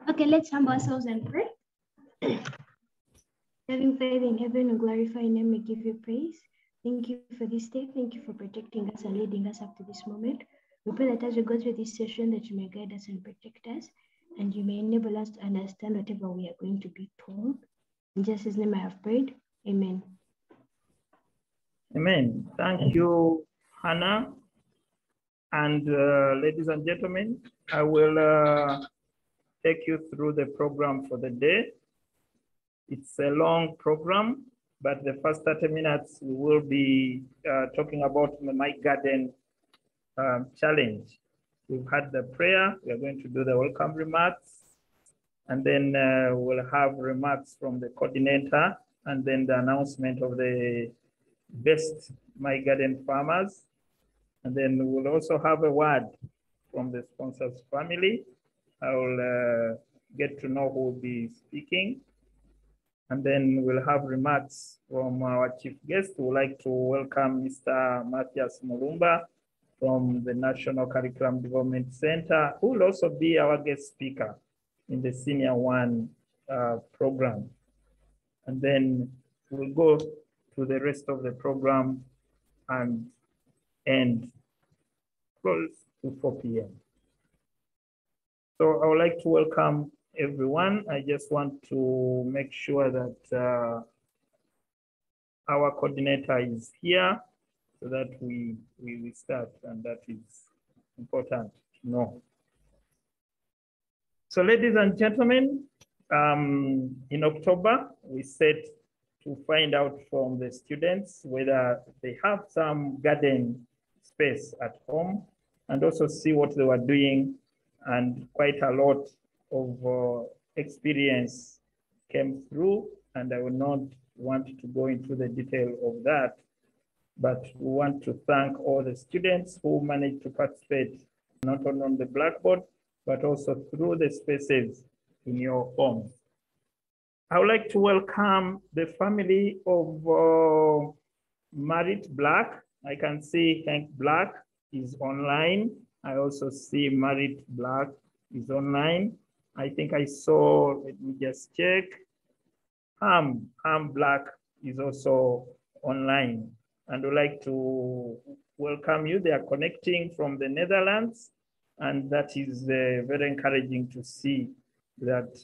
Okay, let's humble ourselves and pray. Having faith in heaven and glorify your name, we give you praise. Thank you for this day. Thank you for protecting us and leading us up to this moment. We pray that as we go through this session, that you may guide us and protect us, and you may enable us to understand whatever we are going to be told. In Jesus' name I have prayed. Amen. Amen. Thank you, Hannah. And ladies and gentlemen, I will take you through the program for the day. It's a long program, but the first 30 minutes we will be talking about the My Garden challenge. We've had the prayer. We are going to do the welcome remarks, and then we'll have remarks from the coordinator, and then the announcement of the best My Garden farmers. And then we'll also have a word from the sponsors family. I will get to know who will be speaking. And then we'll have remarks from our chief guest. We would like to welcome Mr. Matthias Mulumba from the National Curriculum Development Center, who will also be our guest speaker in the Senior One program. And then we'll go to the rest of the program and end close to 4 p.m. So I would like to welcome everyone. I just want to make sure that our coordinator is here so that we start, and that is important to know. So ladies and gentlemen, in October, we set to find out from the students whether they have some garden space at home, and also see what they were doing, and quite a lot of experience came through, and I will not want to go into the detail of that, but we want to thank all the students who managed to participate, not only on the blackboard, but also through the spaces in your homes. I would like to welcome the family of Marit Black. I can see Hank Black is online. I also see Marit Black is online. I think I saw, let me just check. Ham Black is also online. And would like to welcome you. They are connecting from the Netherlands. And that is very encouraging to see that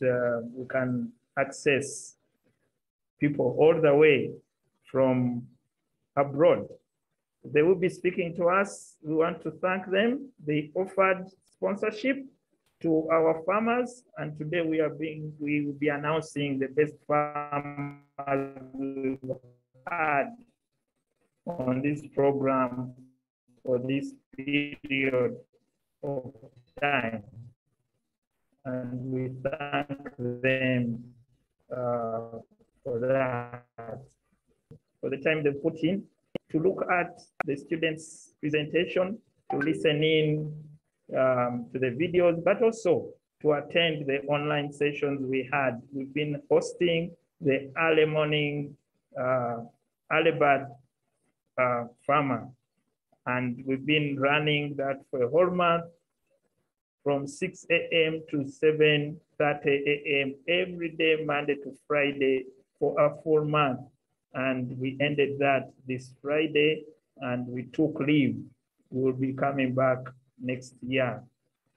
we can access people all the way from abroad. They will be speaking to us. We want to thank them. They offered sponsorship to our farmers, and today we will be announcing the best farmers we've had on this program for this period of time. And we thank them for that, for the time they put in to look at the students' presentation, to listen in to the videos, but also to attend the online sessions we had. We've been hosting the early morning early bird farmer, and we've been running that for a whole month from 6 a.m. to 7:30 a.m. every day, Monday to Friday, for a full month. And we ended that this Friday, and we took leave. We will be coming back next year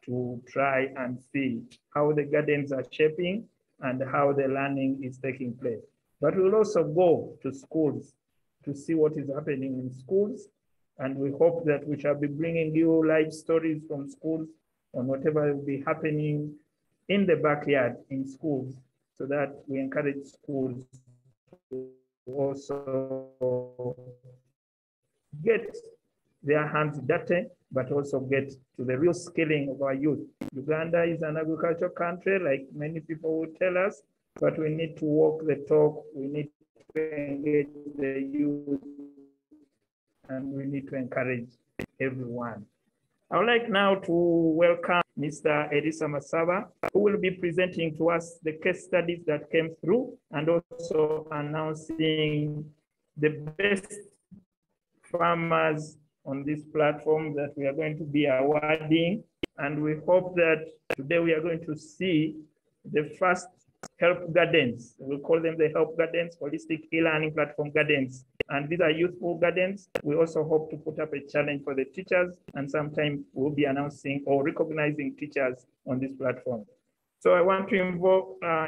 to try and see how the gardens are shaping and how the learning is taking place. But we'll also go to schools to see what is happening in schools. And we hope that we shall be bringing you live stories from schools on whatever will be happening in the backyard in schools, so that we encourage schools to also get their hands dirty, but also get to the real skilling of our youth. Uganda is an agricultural country, like many people would tell us, but we need to walk the talk. We need to engage the youth, and we need to encourage everyone. I would like now to welcome Mr. Elisa Masaba, who will be presenting to us the case studies that came through, and also announcing the best farmers on this platform that we are going to be awarding. And we hope that today we are going to see the first HeLP gardens. We call them the HeLP gardens, holistic e-learning platform gardens. And these are youthful gardens. We also hope to put up a challenge for the teachers, and sometime we'll be announcing or recognizing teachers on this platform. So I want to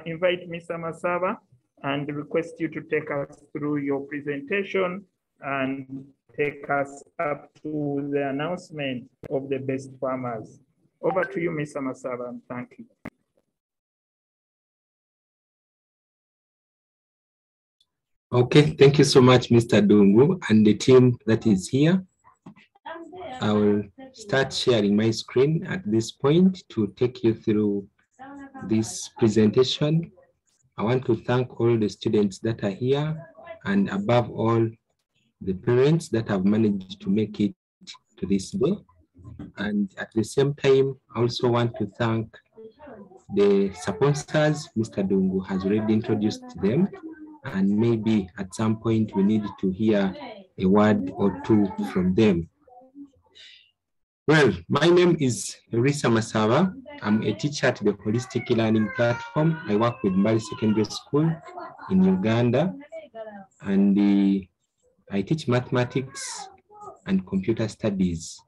invite Mr. Masaba and request you to take us through your presentation and take us up to the announcement of the best farmers. Over to you, Mr. Masaba. Thank you. Okay, thank you so much, Mr. Dungu, and the team that is here. I will start sharing my screen at this point to take you through this presentation. I want to thank all the students that are here, and above all, the parents that have managed to make it to this day. And at the same time, I also want to thank the sponsors. Mr. Dungu has already introduced them, and maybe at some point we need to hear a word or two from them. Well, my name is Risa Masaba. I'm a teacher at the Holistic Learning Platform. I work with Mbali Secondary School in Uganda, and I teach mathematics and computer studies.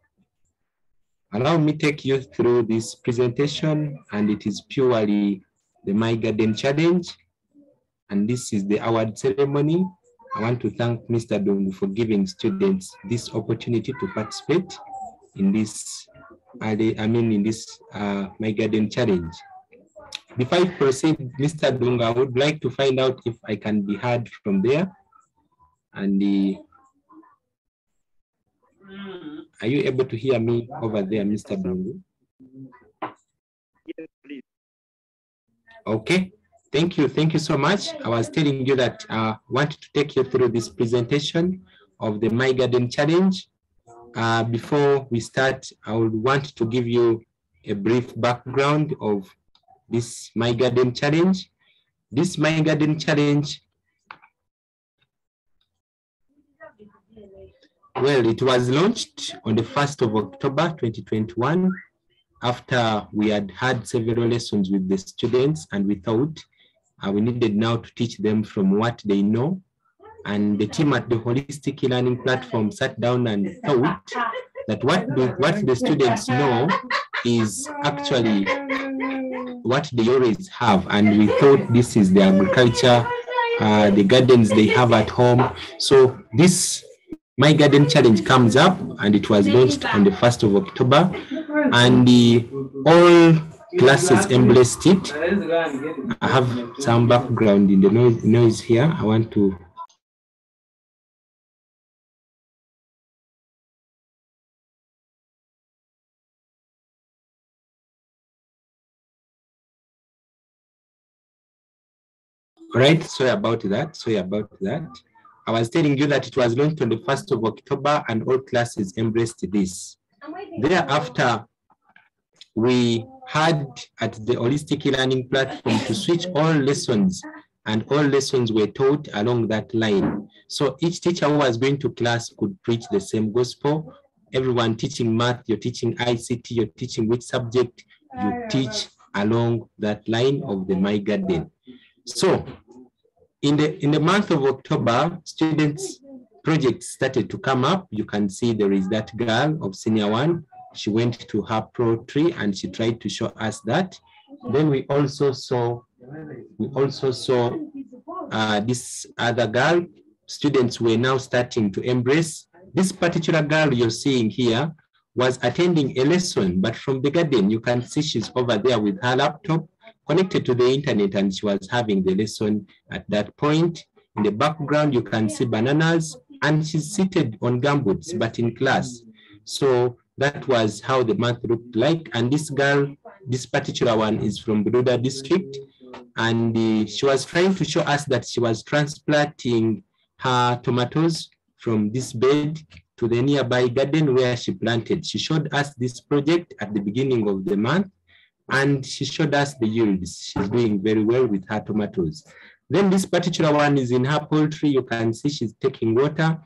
Allow me to take you through this presentation, and it is purely the My Garden Challenge, and this is the award ceremony. I want to thank Mr. Dungu for giving students this opportunity to participate in this, in this My Garden Challenge. Before I proceed, Mr. Dungu, I would like to find out if I can be heard from there. And are you able to hear me over there, Mr. Dungu? Yes, please. Okay, thank you so much. I was telling you that I wanted to take you through this presentation of the My Garden Challenge. Before we start, I would want to give you a brief background of this My Garden Challenge. This My Garden Challenge, well, it was launched on the 1st of October 2021 after we had had several lessons with the students, and we thought we needed now to teach them from what they know. And the team at the Holistic Learning Platform sat down and thought that what the students know is actually what they always have. And we thought this is the agriculture, the gardens they have at home. So this My Garden Challenge comes up, and it was launched on the 1st of October, and all classes embraced it. I have some background in the noise here. I want to. Right, sorry about that. I was telling you that it was launched on the 1st of October, and all classes embraced this. Thereafter, we had at the Holistic Learning Platform to switch all lessons, and all lessons were taught along that line. So each teacher who was going to class could preach the same gospel. Everyone teaching math, you're teaching ICT, you're teaching which subject, you teach along that line of the My Garden. So in the month of October, students' projects started to come up. You can see there is that girl of senior 1. She went to her pro tree and she tried to show us that. Then we also saw this other girl. Students were now starting to embrace. This particular girl you're seeing here was attending a lesson, but from the garden. You can see she's over there with her laptop connected to the internet, and she was having the lesson at that point. In the background, you can see bananas, and she's seated on gumboots, but in class. So that was how the month looked like. And this girl, this particular one, is from Bududa district, and she was trying to show us that she was transplanting her tomatoes from this bed to the nearby garden where she planted. She showed us this project at the beginning of the month, and she showed us the yields. She's doing very well with her tomatoes. Then this particular one is in her poultry. You can see she's taking water,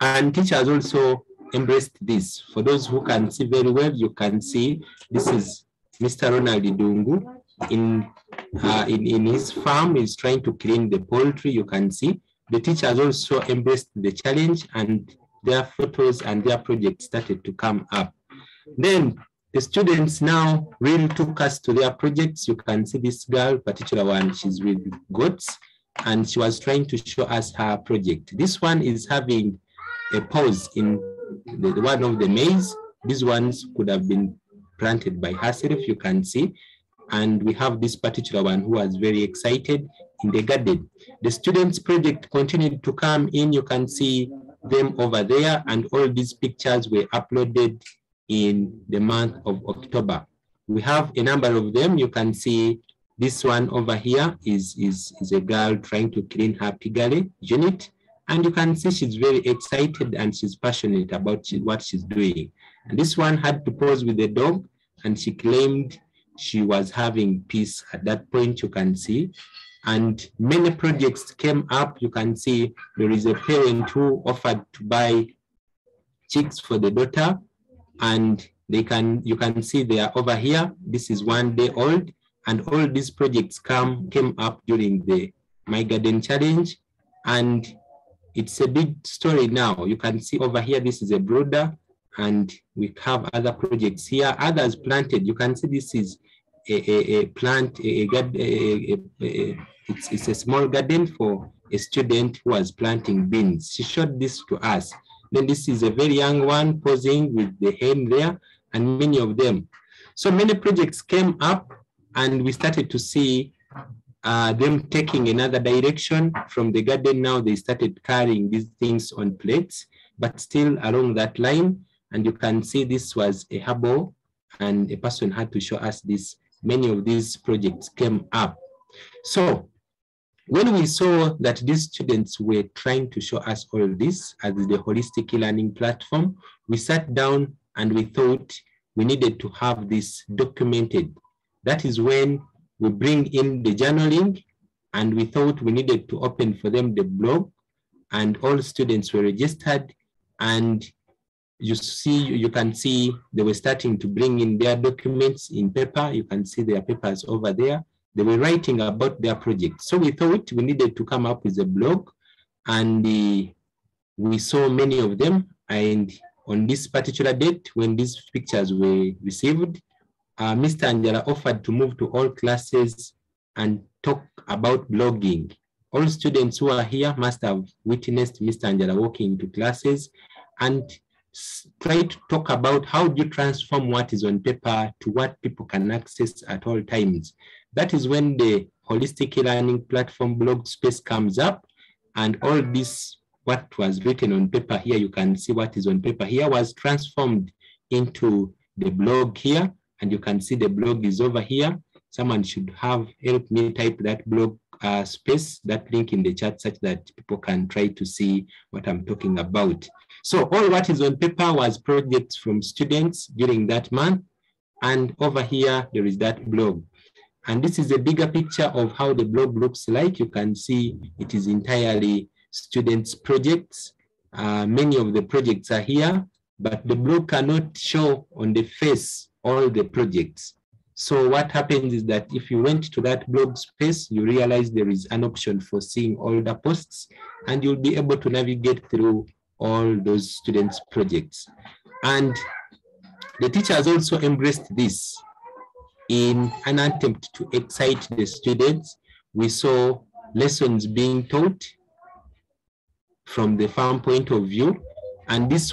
and teachers also embraced this. For those who can see very well, you can see this is Mr. Ronald Dungu in in his farm. He's trying to clean the poultry. You can see the teachers also embraced the challenge, and their photos and their projects started to come up. Then the students now really took us to their projects. You can see this girl, particular one, she's with goats, and she was trying to show us her project. This one is having a pause in the one of the maize. These ones could have been planted by herself, you can see. And we have this particular one who was very excited in the garden. The students' project continued to come in. You can see them over there, and all these pictures were uploaded in the month of October. We have a number of them. You can see this one over here is a girl trying to clean her piggery unit. And you can see she's very excited and she's passionate about what she's doing. And this one had to pose with the dog, and she claimed she was having peace at that point, you can see. And many projects came up. You can see there is a parent who offered to buy chicks for the daughter, and you can see they are over here. This is 1 day old, and all these projects came up during the My Garden Challenge, and it's a big story now. You can see over here, this is a brooder, and we have other projects here. Others planted. You can see this is a plant, it's a small garden for a student who was planting beans. She showed this to us. Then this is a very young one posing with the hen there, and many of them. So many projects came up, and we started to see them taking another direction from the garden. Now they started carrying these things on plates, but still along that line. And you can see this was a herbal, and a person had to show us this. Many of these projects came up. So when we saw that these students were trying to show us all this as the holistic e-learning platform, we sat down and we thought we needed to have this documented. That is when we bring in the journaling, and we thought we needed to open for them the blog, and all students were registered. And you can see they were starting to bring in their documents in paper. You can see their papers over there. They were writing about their project. So we thought we needed to come up with a blog, and we saw many of them. And on this particular date, when these pictures were received, Mr. Angela offered to move to all classes and talk about blogging. All students who are here must have witnessed Mr. Angela walking into classes and try to talk about how do you transform what is on paper to what people can access at all times. That is when the holistic e-learning platform blog space comes up, and all this, what was written on paper here, you can see what is on paper here, was transformed into the blog here, and you can see the blog is over here. Someone should have helped me type that blog space, that link in the chat, such that people can try to see what I'm talking about. So all what is on paper was projects from students during that month. And over here, there is that blog. And this is a bigger picture of how the blog looks like. You can see it is entirely students' projects. Many of the projects are here, but the blog cannot show on the face all the projects. So what happens is that if you went to that blog space, you realize there is an option for seeing all the posts, and you'll be able to navigate through all those students' projects. And the teachers also embraced this in an attempt to excite the students. We saw lessons being taught from the farm point of view. And this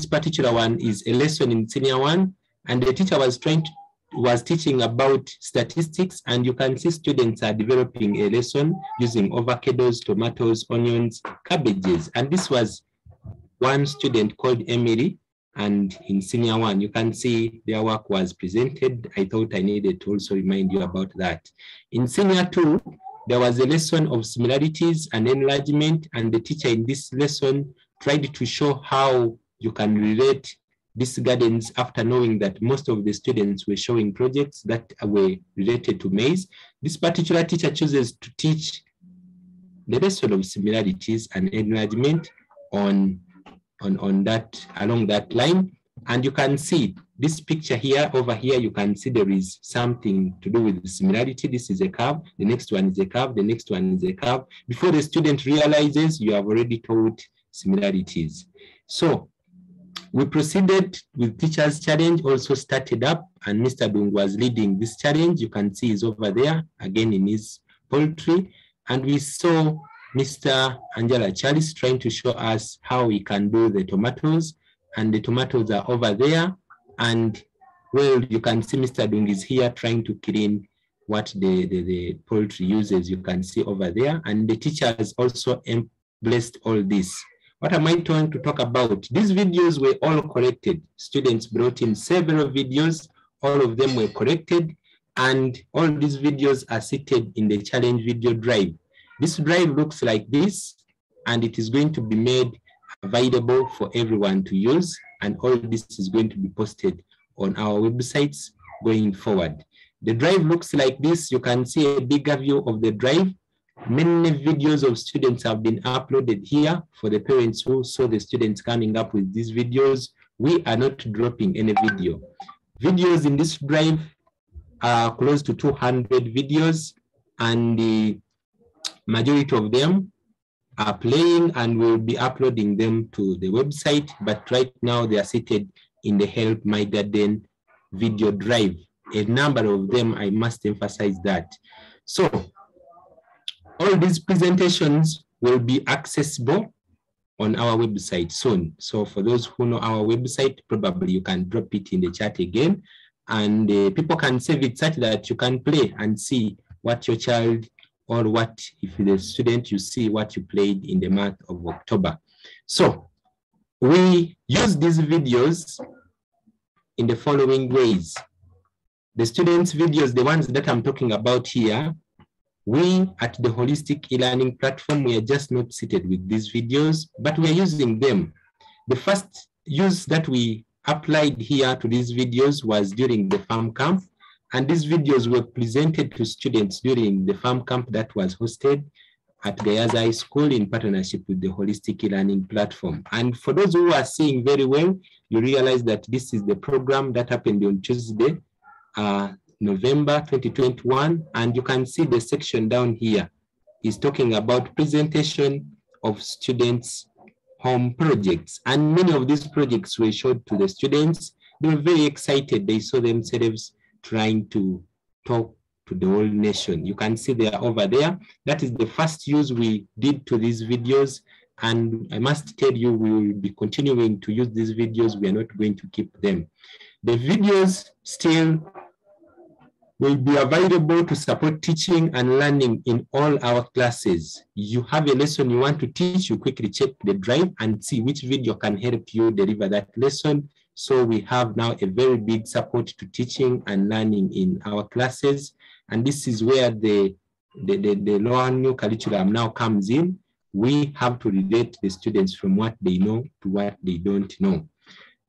particular one is a lesson in senior one, and the teacher was teaching about statistics, and you can see students are developing a lesson using avocados, tomatoes, onions, cabbages. And this was one student called Emily, and in senior one, you can see their work was presented. I thought I needed to also remind you about that. In senior two, there was a lesson of similarities and enlargement, and the teacher in this lesson tried to show how you can relate these gardens after knowing that most of the students were showing projects that were related to maize. This particular teacher chooses to teach the lesson of similarities and enlargement along that line. And you can see this picture here, over here, you can see there is something to do with the similarity. This is a curve, the next one is a curve, the next one is a curve. Before the student realizes, you have already taught similarities. So we proceeded with teacher's challenge, also started up, and Mr. Dung was leading this challenge. You can see he's over there, again in his poultry. And we saw Mr. Angela Charles trying to show us how we can do the tomatoes, and the tomatoes are over there. And well, you can see Mr. Dung is here trying to clean what the poultry uses. You can see over there, and the teacher has also blessed all this. What am I trying to talk about? These videos were all corrected. Students brought in several videos. All of them were corrected, and all these videos are seated in the challenge video drive. This drive looks like this, and it is going to be made available for everyone to use, and all this is going to be posted on our websites going forward. The drive looks like this. You can see a bigger view of the drive. Many videos of students have been uploaded here. For the parents who saw the students coming up with these videos, we are not dropping any video. Videos in this drive are close to 200 videos, and the majority of them are playing, and we'll be uploading them to the website. But right now they are seated in the HeLP My Garden video drive. A number of them, I must emphasize that. So all these presentations will be accessible on our website soon. So for those who know our website, probably you can drop it in the chat again, and people can save it such that you can play and see what your child, or what, if the student, you see what you played in the month of October. So we use these videos in the following ways. The students' videos, the ones that I'm talking about here, we at the Holistic e-learning platform, we are just not seated with these videos, but we are using them. The first use that we applied here to these videos was during the farm camp, and these videos were presented to students during the farm camp that was hosted at Gayaza High School in partnership with the Holistic e-learning platform. And for those who are seeing very well, you realize that this is the program that happened on Tuesday, November 2021, and you can see the section down here is talking about presentation of students' home projects. And many of these projects were showed to the students. They were very excited. They saw themselves trying to talk to the whole nation. You can see they are over there. That is the first use we did to these videos. And I must tell you, we will be continuing to use these videos. We are not going to keep them. The videos still will be available to support teaching and learning in all our classes. You have a lesson you want to teach, you quickly check the drive and see which video can help you deliver that lesson. So we have now a very big support to teaching and learning in our classes. And this is where the lower new curriculum now comes in. We have to relate the students from what they know to what they don't know.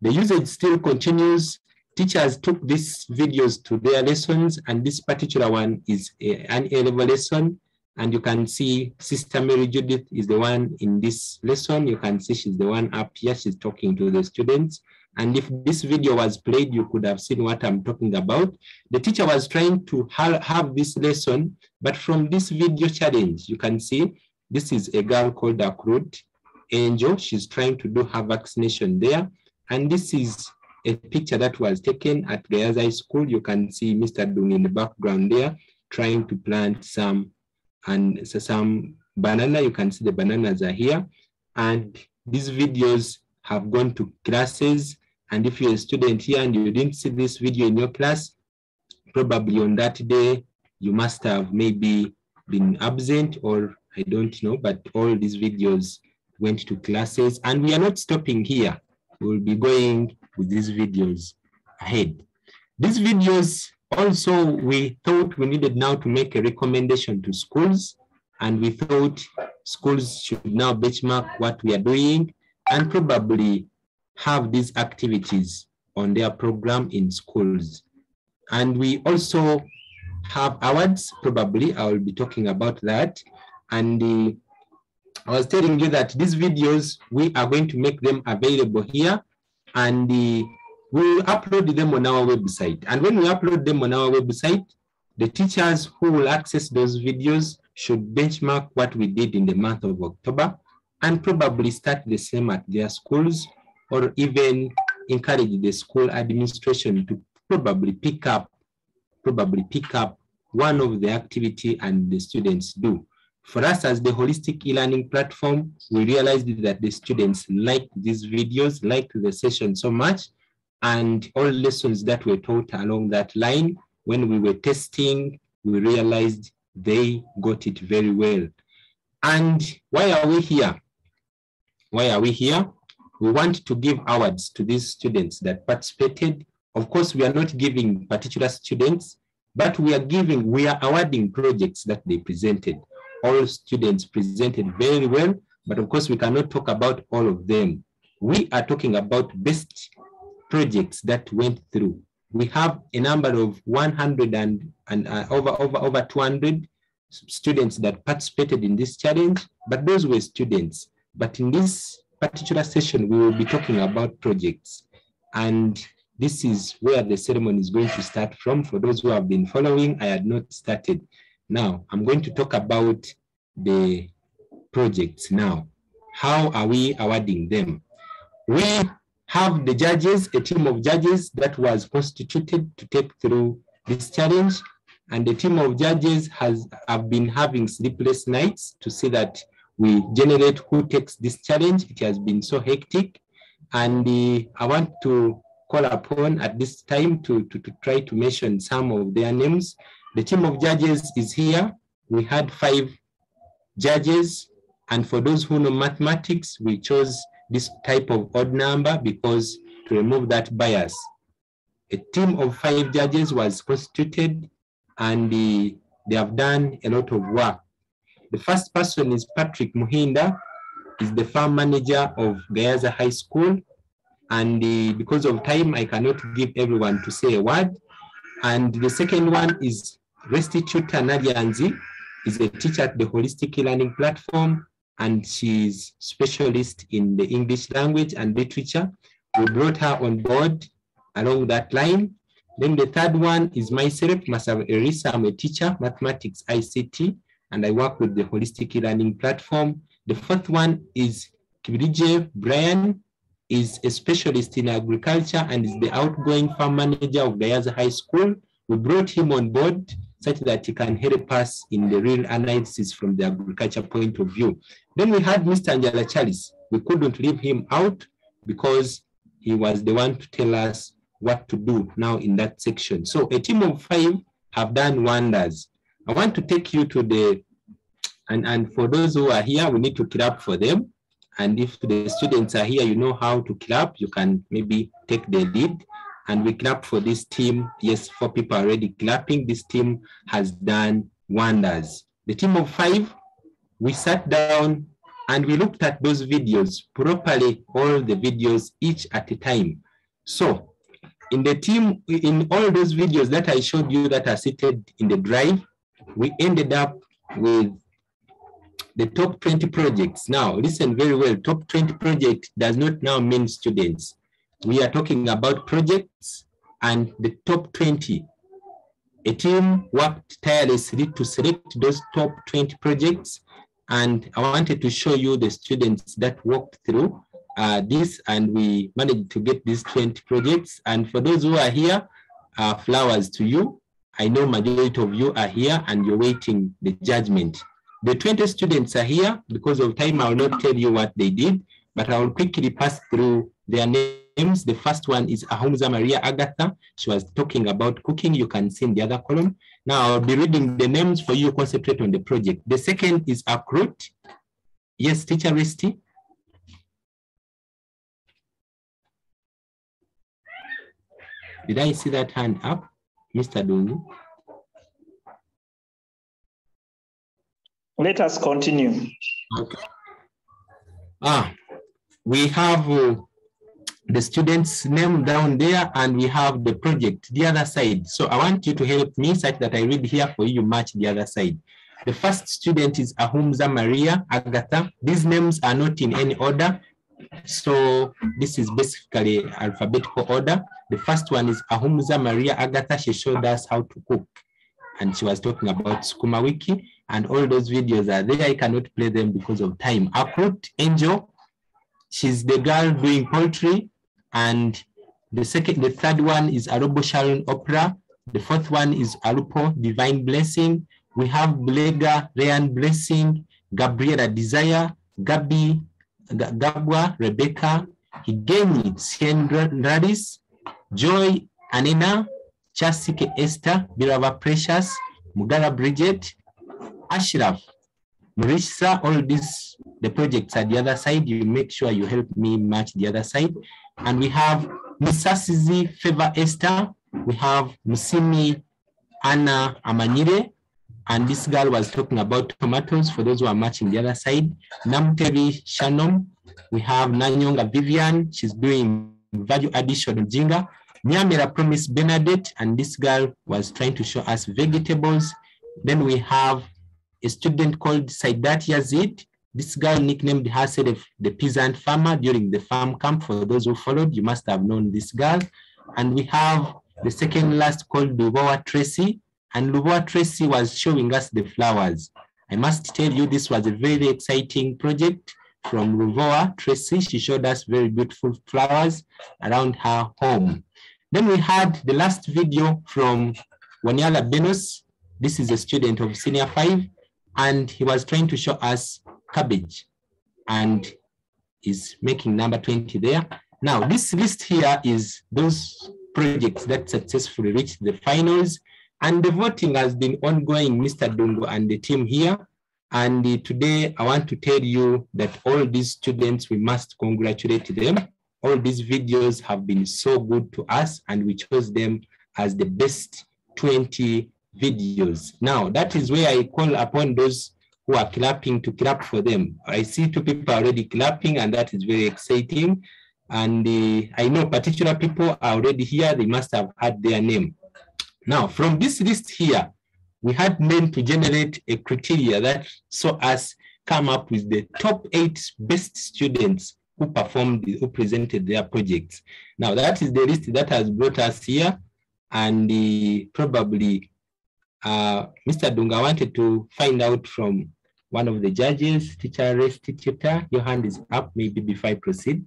The usage still continues. Teachers took these videos to their lessons, and this particular one is an A-level lesson. And you can see Sister Mary Judith is the one in this lesson. You can see she's the one up here. She's talking to the students. And if this video was played, you could have seen what I'm talking about. The teacher was trying to have this lesson, but from this video challenge, you can see this is a girl called Akrut Angel. She's trying to do her vaccination there. And this is a picture that was taken at Gayaza High School. You can see Mr. Dung in the background there, trying to plant some banana. You can see the bananas are here. And these videos have gone to classes. And if you're a student here and you didn't see this video in your class, probably on that day, you must have maybe been absent, or I don't know, but all these videos went to classes. And we are not stopping here. We will be going with these videos ahead. These videos also, we thought we needed now to make a recommendation to schools, and we thought schools should now benchmark what we are doing and probably have these activities on their program in schools. And we also have awards, probably I will be talking about that. And I was telling you that these videos, we are going to make them available here. And we will upload them on our website. And when we upload them on our website, the teachers who will access those videos should benchmark what we did in the month of October and probably start the same at their schools, or even encourage the school administration to probably pick up one of the activity and the students do. For us as the holistic e-learning platform, we realized that the students liked these videos, liked the session so much, and all lessons that were taught along that line, when we were testing, we realized they got it very well. And why are we here? Why are we here? We want to give awards to these students that participated. Of course, we are not giving particular students, but we are awarding projects that they presented. All students presented very well, but of course we cannot talk about all of them. We are talking about best projects that went through. We have a number of 100 and over 200 students that participated in this challenge, but those were students. But in this particular session, we will be talking about projects. And this is where the ceremony is going to start from. For those who have been following, I had not started. Now, I'm going to talk about the projects now. How are we awarding them? We have the judges, a team of judges that was constituted to take through this challenge. And the team of judges have been having sleepless nights to see that we generate who takes this challenge. It has been so hectic. And I want to call upon at this time to try to mention some of their names. The team of judges is here. We had 5 judges. And for those who know mathematics, we chose this type of odd number because to remove that bias. A team of 5 judges was constituted, and they have done a lot of work. The first person is Patrick Muhinda, is the farm manager of Gayaza High School. And because of time, I cannot give everyone to say a word. And the second one is Restituta Nadianzi, is a teacher at the Holistic E-Learning Platform, and she's specialist in the English language and literature. We brought her on board along that line. Then the third one is myself, Masav Erisa. I'm a teacher, mathematics, ICT, and I work with the Holistic E-Learning Platform. The fourth one is Kibirije Brian, is a specialist in agriculture and is the outgoing farm manager of Gayaza High School. We brought him on board such that he can help us in the real analysis from the agriculture point of view. Then we had Mr. Angela Charles. We couldn't leave him out because he was the one to tell us what to do now in that section. So a team of 5 have done wonders. I want to take you to the, and for those who are here, we need to clap for them. And if the students are here, you know how to clap, you can maybe take the lead. And we clap for this team. Yes, 4 people are already clapping. This team has done wonders. The team of 5, we sat down and we looked at those videos properly, all the videos, each at a time. So in the team, in all those videos that I showed you that are seated in the drive, we ended up with the top 20 projects. Now, listen very well. Top 20 project does not now mean students. We are talking about projects and the top 20. A team worked tirelessly to select those top 20 projects. And I wanted to show you the students that walked through this, and we managed to get these 20 projects. And for those who are here, flowers to you. I know majority of you are here and you're waiting the judgment. The 20 students are here. Because of time, I will not tell you what they did, but I will quickly pass through their names. The first one is Abumza Maria Agatha. She was talking about cooking. You can see in the other column. Now I'll be reading the names for you. Concentrate on the project. The second is Akrut. Yes, teacher Resti. Did I see that hand up, Mr. Dungu? Let us continue. Okay. We have the student's name down there, and we have the project, the other side. So I want you to help me such that I read here for you, match the other side. The first student is Abumza Maria Agatha. These names are not in any order. So this is basically alphabetical order. The first one is Abumza Maria Agatha. She showed us how to cook, and she was talking about Sukuma Wiki, and all those videos are there. I cannot play them because of time. Akrut Angel, she's the girl doing poultry, and the third one is Arobo Sharon Opera. The fourth one is Alupo Divine Blessing. We have Blega Rayan Blessing, Gabriela Desire, Gabi Gabwa, Rebecca, Higemi Sienradis, Joy Anina, Chasike Esther, Birava Precious, Mugara Bridget, Ashraf, Marissa. All these, the projects at the other side. You make sure you help me match the other side. And we have Musasizi Favor Esther, we have Musimi Anna Amanyire, and this girl was talking about tomatoes for those who are matching the other side. Namteri Shannon, we have Nanyanga Vivian, she's doing value addition of Jinga. Nyamera Promise Bernadette, and this girl was trying to show us vegetables. Then we have a student called Saidat Yazid. This girl nicknamed herself the peasant farmer during the farm camp. For those who followed, you must have known this girl. And we have the second last called Lubowa Tracy. And Lubowa Tracy was showing us the flowers. I must tell you, this was a very exciting project from Lubowa Tracy. She showed us very beautiful flowers around her home. Then we had the last video from Wanyala Benos. This is a student of Senior 5, and he was trying to show us cabbage, and is making number 20 there. Now, this list here is those projects that successfully reached the finals, and the voting has been ongoing, Mr. Dungo and the team here. And today I want to tell you that all these students, we must congratulate them. All these videos have been so good to us, and we chose them as the best 20 videos. Now, that is where I call upon those who are clapping to clap for them. I see 2 people already clapping, and that is very exciting. And I know particular people are already here. They must have had their name. Now, from this list here, we had men to generate a criteria that saw us come up with the top 8 best students who performed, who presented their projects. Now, that is the list that has brought us here. And probably Mr. Dunga wanted to find out from one of the judges, teacher restitutor. Your hand is up, maybe before I proceed.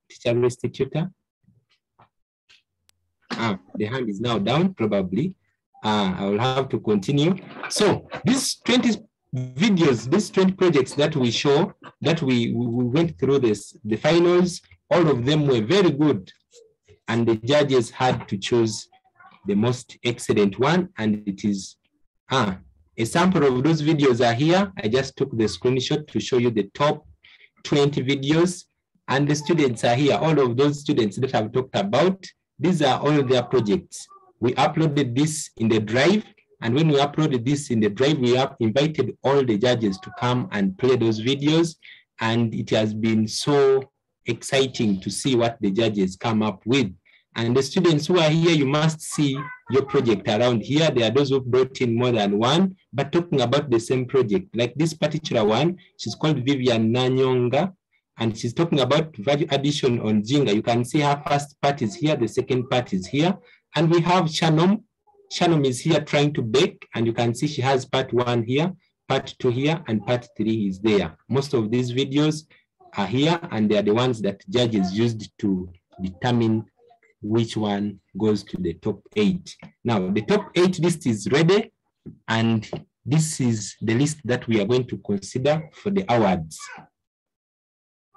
Teacher restitutor. The hand is now down, probably. I will have to continue. So these 20 videos, these 20 projects that we show, that we went through the finals, all of them were very good. And the judges had to choose the most excellent one, and it is a sample of those videos are here. I just took the screenshot to show you the top 20 videos, and the students are here. All of those students that I've talked about, these are all their projects. We uploaded this in the drive, and when we uploaded this in the drive, we have invited all the judges to come and play those videos, and it has been so exciting to see what the judges come up with. And the students who are here, you must see your project around here. There are those who brought in more than one, but talking about the same project. Like this particular one, she's called Vivian Nanyanga, and she's talking about value addition on Jinga. You can see her first part is here, the second part is here. And we have Shannon. Shannon is here trying to bake, and you can see she has part 1 here, part 2 here, and part 3 is there. Most of these videos are here, and they are the ones that judges used to determine which one goes to the top 8. Now, the top 8 list is ready, and this is the list that we are going to consider for the awards.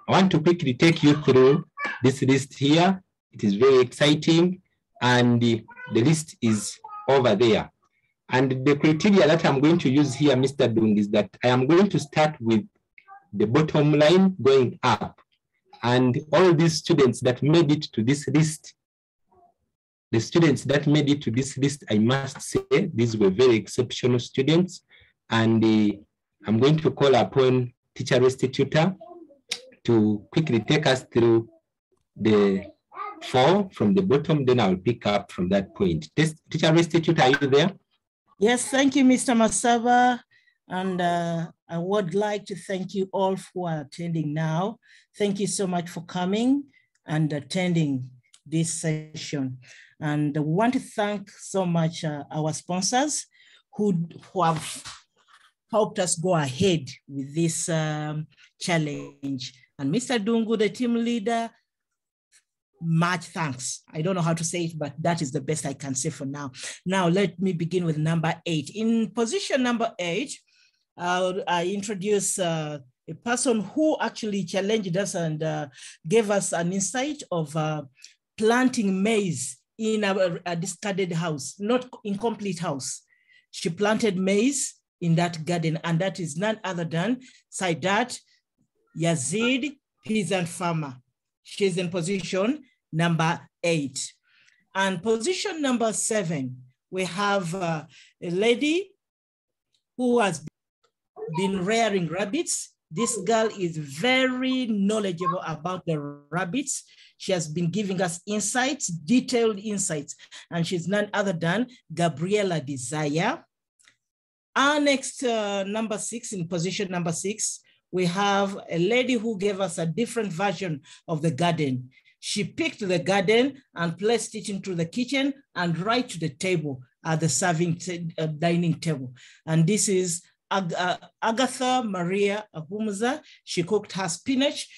I want to quickly take you through this list here. It is very exciting, and the list is over there. And the criteria that I'm going to use here, Mr. Dung, is that I am going to start with the bottom line going up. And all these students that made it to this list, the students that made it to this list, I must say, these were very exceptional students. And I'm going to call upon teacher restitutor to quickly take us through the 4 from the bottom, then I'll pick up from that point. Teacher restitutor, are you there? Yes, thank you, Mr. Masaba. And I would like to thank you all for attending now. Thank you so much for coming and attending this session. And we want to thank so much our sponsors who have helped us go ahead with this challenge. And Mr. Dungu, the team leader, much thanks. I don't know how to say it, but that is the best I can say for now. Now, let me begin with number 8. In position number 8, I introduce a person who actually challenged us and gave us an insight of planting maize in a discarded house, not incomplete house. She planted maize in that garden, and that is none other than Saidat Yazid, peasant farmer. She's in position number 8. And position number 7, we have a lady who has been rearing rabbits. This girl is very knowledgeable about the rabbits. She has been giving us insights, detailed insights, and she's none other than Gabriela Desire. Our next number 6, in position number 6, we have a lady who gave us a different version of the garden. She picked the garden and placed it into the kitchen and right to the table at the serving dining table. And this is Agatha Maria Abumza. She cooked her spinach,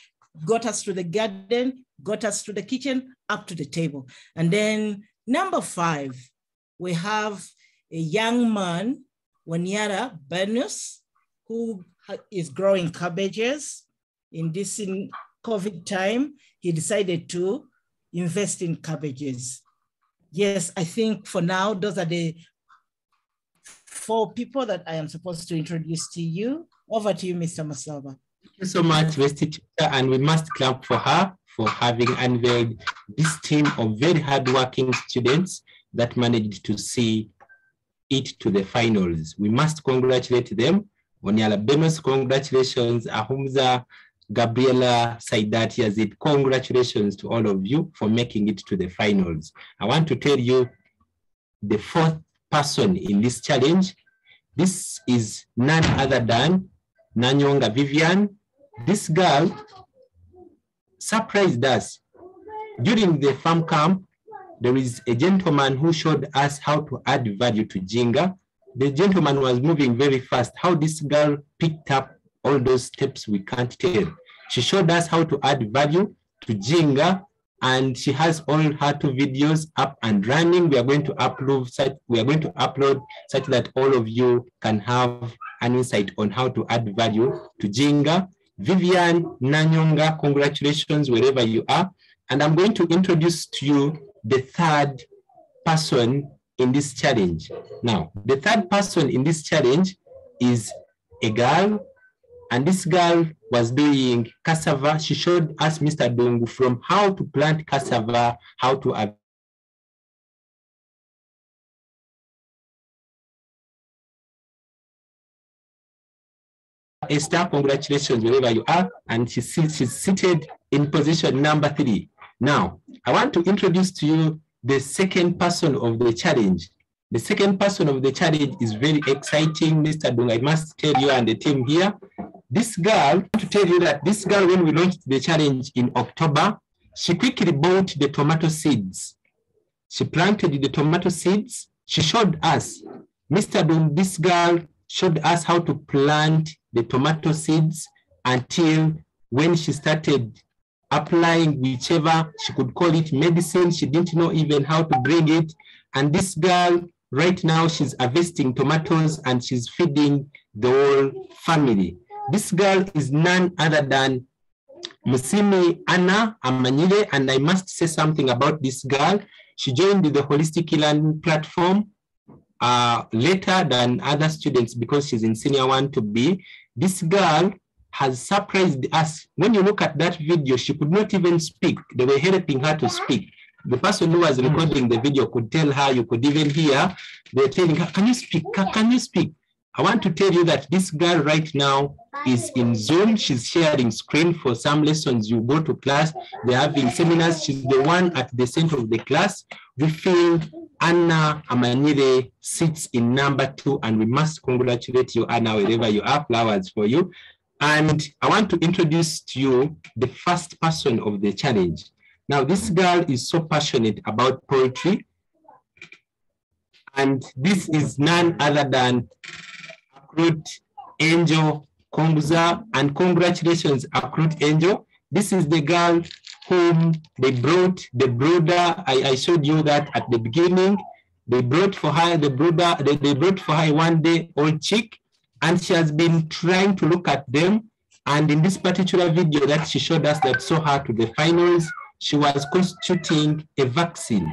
got us to the garden, got us to the kitchen, up to the table. And then number 5, we have a young man, Wanyara Bernus, who is growing cabbages. In this COVID time, he decided to invest in cabbages. Yes, I think for now, those are the 4 people that I am supposed to introduce to you. Over to you, Mr. Masalva. Thank you so much, Vesty Teacher, and we must clap for her for having unveiled this team of very hardworking students that managed to see it to the finals. We must congratulate them. Onyala Benos, congratulations. Abumza, Gabriela, Saidat Yazid, congratulations to all of you for making it to the finals. I want to tell you the 4th person in this challenge. This is none other than Nanyanga Vivian. This girl surprised us. During the farm camp, there is a gentleman who showed us how to add value to Jinga. The gentleman was moving very fast. How this girl picked up all those steps, we can't tell. She showed us how to add value to Jinga, and she has all her 2 videos up and running. We are going to upload such that all of you can have an insight on how to add value to Jinga. Vivian, Nanyonga, congratulations wherever you are. And I'm going to introduce to you the 3rd person in this challenge. Now, the 3rd person in this challenge is a girl, and this girl was doing cassava. She showed us, Mr. Dungu, from how to plant cassava, how to Esther, congratulations wherever you are, and she's seated in position number 3. Now, I want to introduce to you the 2nd person of the challenge. The 2nd person of the challenge is very exciting, Mr. Dung. I must tell you and the team here. This girl, I want to tell you that this girl, when we launched the challenge in October, she quickly bought the tomato seeds. She planted the tomato seeds. She showed us, Mr. Dung, this girl showed us how to plant the tomato seeds until when she started applying whichever she could call it medicine. She didn't know even how to bring it. And this girl, right now, she's harvesting tomatoes and she's feeding the whole family. This girl is none other than Musimi Anna Amanyile, and I must say something about this girl. She joined the Holistic Learning platform later than other students because she's in senior 1 to B. This girl has surprised us. When you look at that video, she could not even speak. They were helping her to speak. The person who was recording the video could tell her, you could even hear, they're telling her, can you speak? Can you speak? I want to tell you that this girl right now is in Zoom. She's sharing screen for some lessons. You go to class, they're having seminars. She's the one at the center of the class. We feel Anna Amanyire sits in number 2, and we must congratulate you, Anna, wherever you are. Flowers for you. And I want to introduce to you the first person of the challenge. Now, this girl is so passionate about poetry, and this is none other than Akrut Angel Kombuza. And congratulations, Akrut Angel. This is the girl whom they brought the brother. I showed you that at the beginning. They brought for her the brother. They brought for her one day old chick, and she has been trying to look at them. And in this particular video that she showed us that saw her to the finals, she was constituting a vaccine.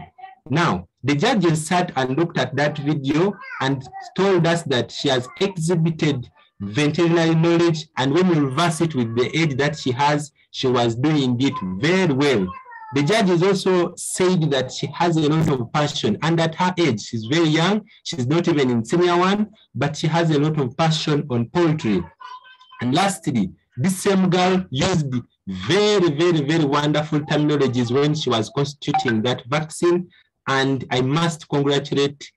Now, the judges sat and looked at that video and told us that she has exhibited veterinary knowledge, and when you reverse it with the age that she has, she was doing it very well. The judges also said that she has a lot of passion, and at her age, she's very young, she's not even in senior one, but she has a lot of passion on poetry. And lastly, this same girl used very, very, very wonderful terminologies when she was constituting that vaccine. And I must congratulate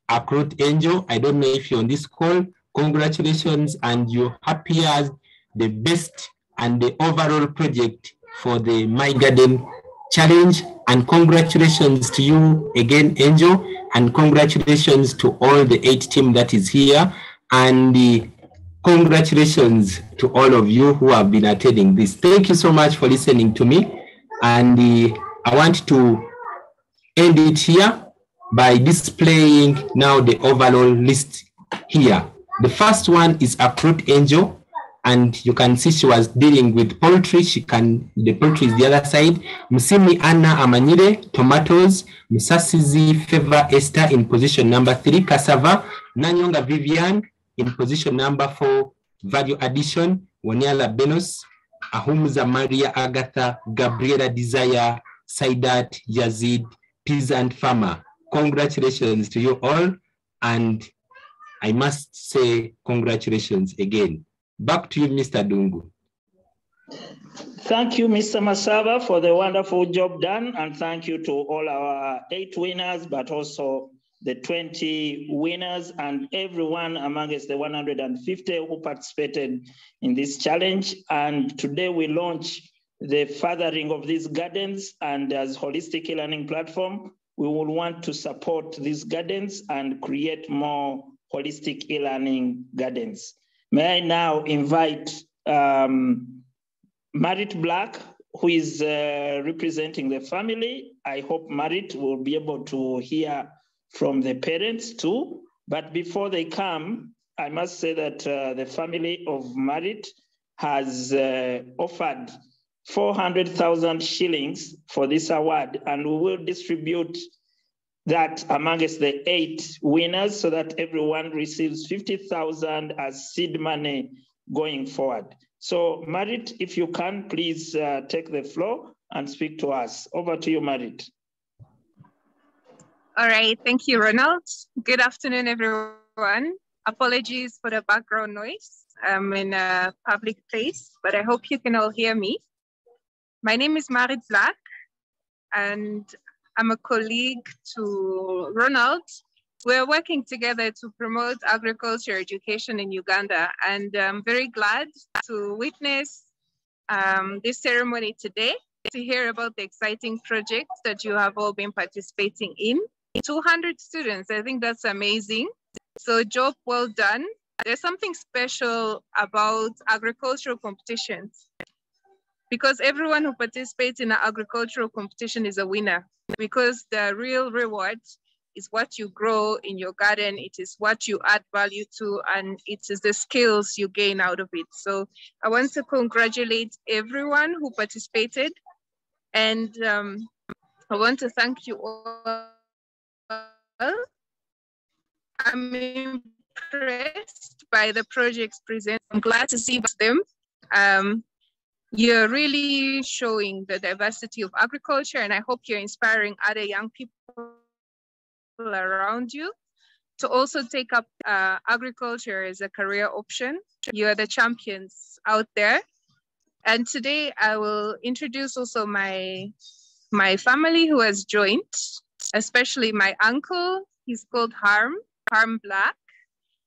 Akrut Angel. I don't know if you're on this call. Congratulations, and you happy as the best and the overall project for the My Garden Challenge. And congratulations to you again, Angel, and congratulations to all the 8 team that is here. And congratulations to all of you who have been attending this. Thank you so much for listening to me. And I want to end it here by displaying now the overall list here. The first one is Akrut Angel, and you can see she was dealing with poultry. The poultry is the other side. Msimi Anna Amanyire, tomatoes. Musasizi Favor Esther in position number 3, cassava. Nanyanga Vivian in position number 4, value addition. Waniala Benos, Abumza Maria Agatha, Gabriela Desire, Saidat, Yazid, peasant farmer. Congratulations to you all, and I must say congratulations again. Back to you, Mr. Dungu. Thank you, Mr. Masaba, for the wonderful job done, and thank you to all our 8 winners, but also the 20 winners and everyone amongst the 150 who participated in this challenge. And today we launch the furthering of these gardens, and as holistic e-learning platform, we will want to support these gardens and create more holistic e-learning gardens. May I now invite Marit Black, who is representing the family. I hope Marit will be able to hear from the parents too. But before they come, I must say that the family of Marit has offered 400,000 shillings for this award, and we will distribute that amongst the 8 winners so that everyone receives 50,000 as seed money going forward. So Marit, if you can, please take the floor and speak to us. Over to you, Marit. All right, thank you, Ronald. Good afternoon, everyone. Apologies for the background noise. I'm in a public place, but I hope you can all hear me. My name is Marit Black, and I'm a colleague to Ronald. We're working together to promote agriculture education in Uganda, and I'm very glad to witness this ceremony today, to hear about the exciting projects that you have all been participating in. 200 students, I think that's amazing. So job well done. There's something special about agricultural competitions, because everyone who participates in an agricultural competition is a winner, because the real reward is what you grow in your garden. It is what you add value to, and it is the skills you gain out of it. So I want to congratulate everyone who participated, and I want to thank you all. I'm impressed by the projects presented. I'm glad to see them. You're really showing the diversity of agriculture, and I hope you're inspiring other young people around you to also take up agriculture as a career option. You're the champions out there. And today I will introduce also my family who has joined. especially my uncle. He's called Harm Black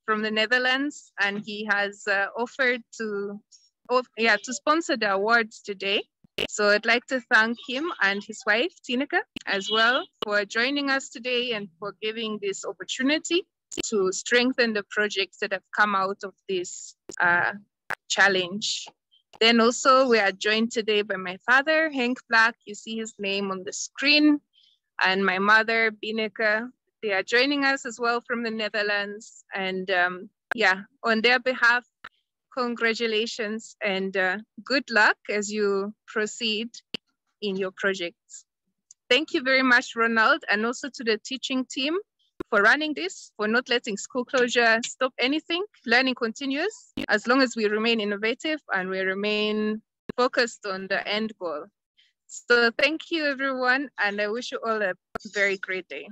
from the Netherlands, and he has offered to sponsor the awards today. So I'd like to thank him and his wife, Tineke, as well for joining us today and for giving this opportunity to strengthen the projects that have come out of this challenge. Then also we are joined today by my father, Henk Black. You see his name on the screen, and my mother, Bineke. They are joining us as well from the Netherlands. And on their behalf, congratulations and good luck as you proceed in your projects. Thank you very much, Ronald, and also to the teaching team for running this, for not letting school closure stop anything. Learning continues as long as we remain innovative and we remain focused on the end goal. So thank you, everyone, and I wish you all a very great day.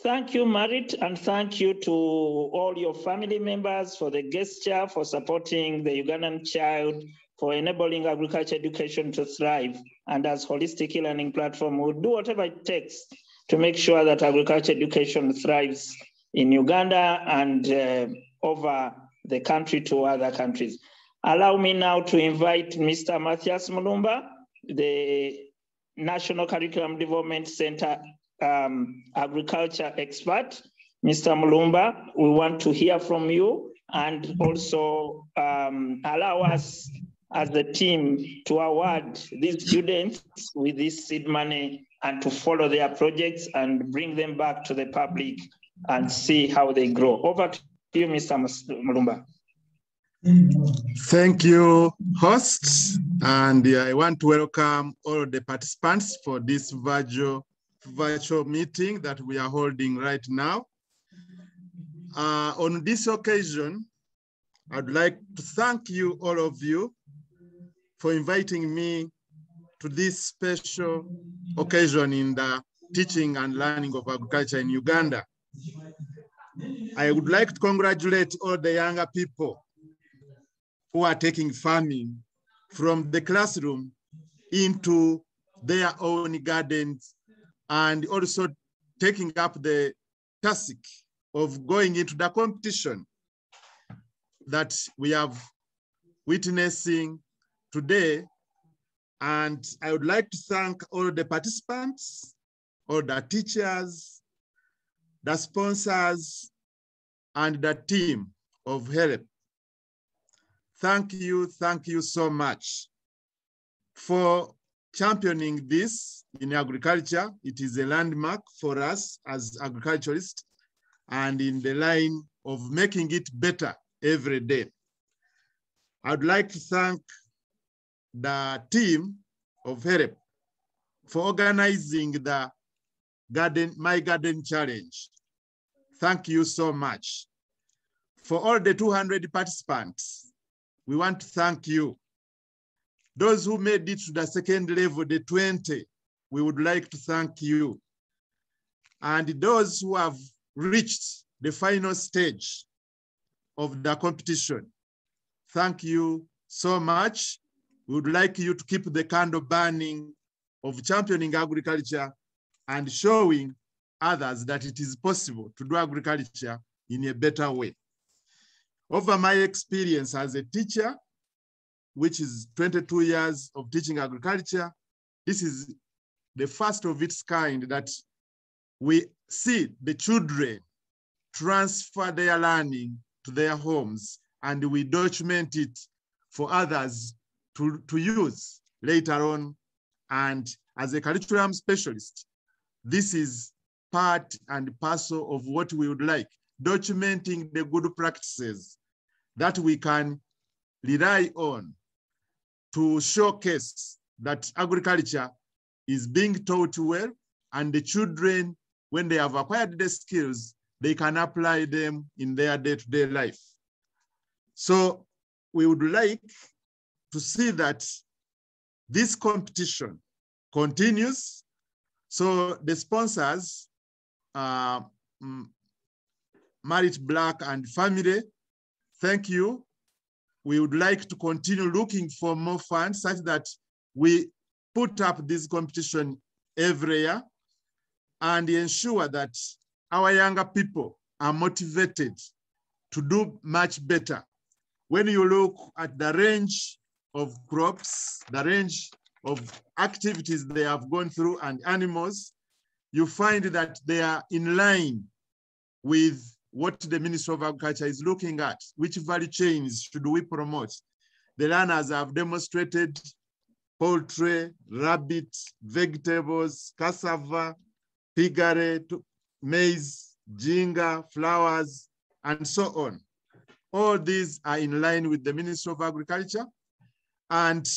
Thank you, Marit, and thank you to all your family members for the gesture, for supporting the Ugandan child, for enabling agriculture education to thrive. And as Holistic E-Learning Platform, we'll do whatever it takes to make sure that agriculture education thrives in Uganda and over the country to other countries. Allow me now to invite Mr. Matthias Mulumba, the National Curriculum Development Center agriculture expert. Mr. Mulumba, we want to hear from you and also allow us as the team to award these students with this seed money and to follow their projects and bring them back to the public and see how they grow. Over to you, Mr. Mulumba. Thank you, hosts. And I want to welcome all the participants for this virtual meeting that we are holding right now. On this occasion, I'd like to thank you, all of you, for inviting me to this special occasion in the teaching and learning of agriculture in Uganda. I would like to congratulate all the younger people who are taking farming from the classroom into their own gardens and also taking up the task of going into the competition that we have witnessing today. And I would like to thank all the participants, all the teachers, the sponsors, and the team of HeLP. Thank you so much for championing this in agriculture. It is a landmark for us as agriculturists and in the line of making it better every day. I'd like to thank the team of HeLP for organizing the My Garden Challenge. Thank you so much. For all the 200 participants, we want to thank you. Those who made it to the second level, the 20, we would like to thank you. And those who have reached the final stage of the competition, thank you so much. We would like you to keep the candle burning of championing agriculture and showing others that it is possible to do agriculture in a better way. Over my experience as a teacher, which is 22 years of teaching agriculture, this is the first of its kind that we see the children transfer their learning to their homes and we document it for others to use later on. And as a curriculum specialist, this is part and parcel of what we would like, documenting the good practices that we can rely on to showcase that agriculture is being taught well, and the children, when they have acquired the skills, they can apply them in their day-to-day life. So we would like to see that this competition continues. So the sponsors, Marit Black and family, thank you. We would like to continue looking for more funds such that we put up this competition every year and ensure that our younger people are motivated to do much better. When you look at the range of crops, the range of activities they have gone through and animals, you find that they are in line with what the Ministry of Agriculture is looking at. Which value chains should we promote? The learners have demonstrated poultry, rabbit, vegetables, cassava, piggery, maize, ginger, flowers, and so on. All these are in line with the Ministry of Agriculture, and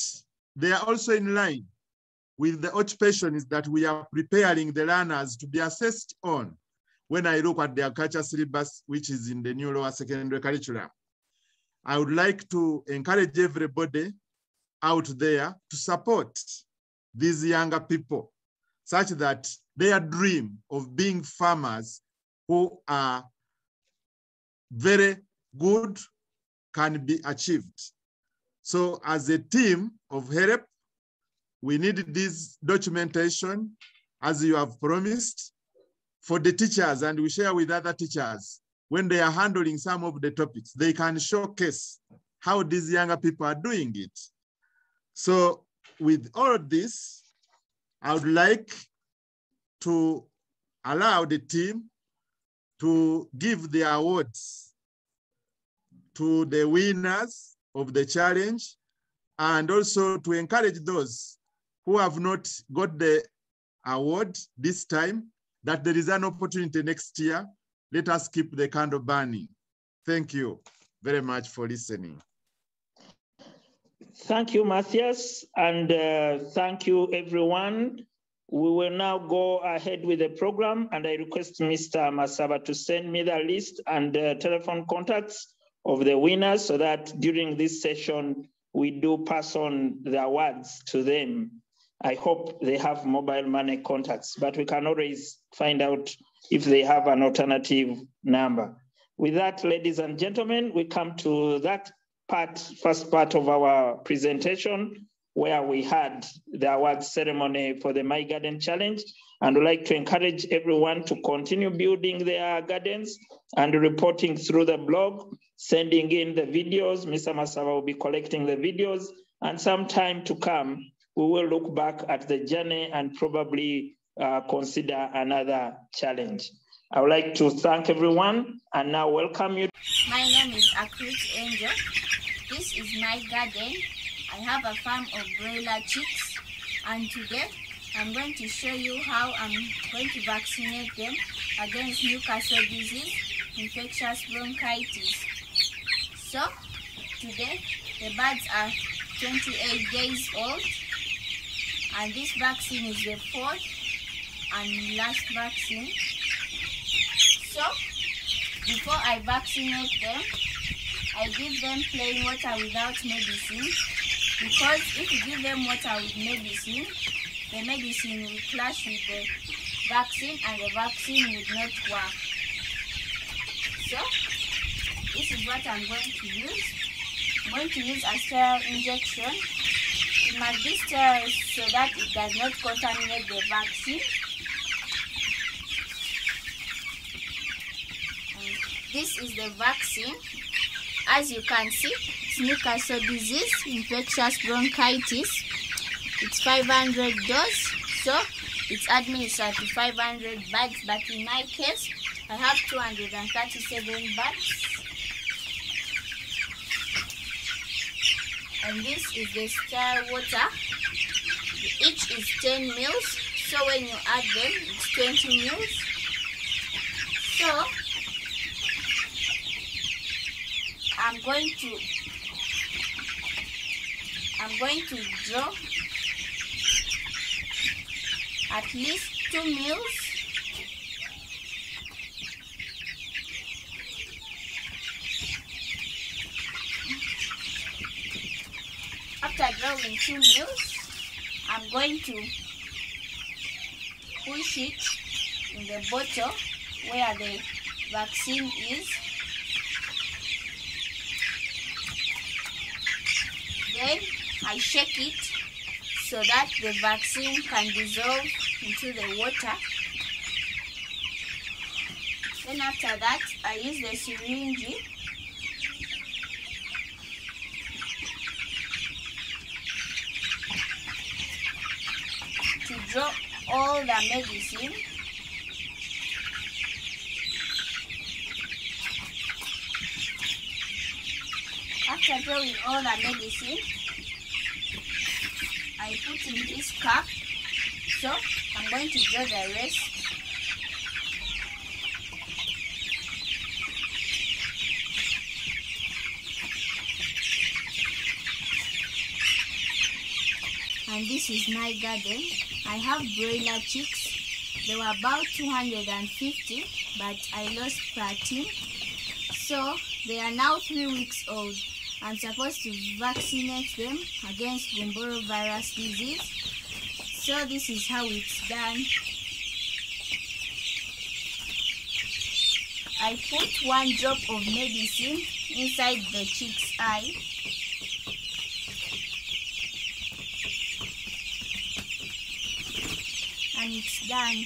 they are also in line with the occupations that we are preparing the learners to be assessed on when I look at the agriculture syllabus, which is in the new lower secondary curriculum. I would like to encourage everybody out there to support these younger people such that their dream of being farmers who are very good can be achieved. So as a team of HeLP, we need this documentation, as you have promised, for the teachers, and we share with other teachers. When they are handling some of the topics, they can showcase how these younger people are doing it. So with all of this, I would like to allow the team to give the awards to the winners of the challenge, and also to encourage those who have not got the award this time, that there is an opportunity next year. Let us keep the candle burning. Thank you very much for listening. Thank you, Matthias, and thank you, everyone. We will now go ahead with the program, and I request Mr. Masaba to send me the list and telephone contacts of the winners so that during this session, we do pass on the awards to them. I hope they have mobile money contacts, but we can always find out if they have an alternative number. With that, ladies and gentlemen, we come to that first part of our presentation, where we had the award ceremony for the My Garden Challenge. And I'd like to encourage everyone to continue building their gardens and reporting through the blog, sending in the videos. Mr. Masaba will be collecting the videos, and some time to come, we will look back at the journey and probably consider another challenge. I would like to thank everyone and now welcome you. My name is Akrut Angel. This is my garden. I have a farm of broiler chicks, and today I'm going to show you how I'm going to vaccinate them against Newcastle disease, infectious bronchitis. So today the birds are 28 days old, and this vaccine is the 4th and last vaccine. So before I vaccinate them, I give them plain water without medicine, because if you give them water with medicine, the medicine will clash with the vaccine and the vaccine will not work. So this is what I'm going to use. I'm going to use a sterile injection. It must be sterile so that it does not contaminate the vaccine. And this is the vaccine. As you can see, it's Newcastle disease, infectious bronchitis. It's 500 doses, so it's administered to 500 birds, but in my case, I have 237 birds. And this is the sterile water. Each is 10 mils, so when you add them, it's 20 mils. So I'm going to draw at least 2 mils. After drawing 2 mils, I'm going to push it in the bottle where the vaccine is. Then I shake it so that the vaccine can dissolve into the water. Then after that, I use the syringe to draw all the medicine. After drawing all the medicine, I put in this cup. So I'm going to draw the rest. And this is my garden. I have broiler chicks. They were about 250, but I lost 13. So they are now 3 weeks old. I'm supposed to vaccinate them against Gumboro virus disease. So this is how it's done. I put 1 drop of medicine inside the chick's eye. And it's done.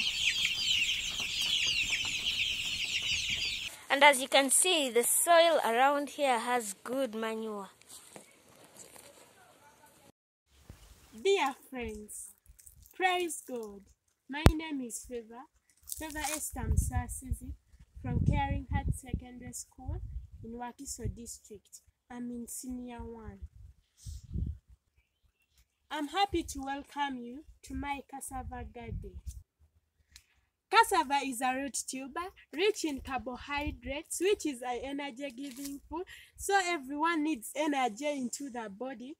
And as you can see, the soil around here has good manure. Dear friends, praise God. My name is Favor Esther Msasizi from Caring Heart Secondary School in Wakiso District. I'm in Senior 1. I'm happy to welcome you to my cassava garden. Cassava is a root tuber rich in carbohydrates, which is an energy-giving food, so everyone needs energy into the body.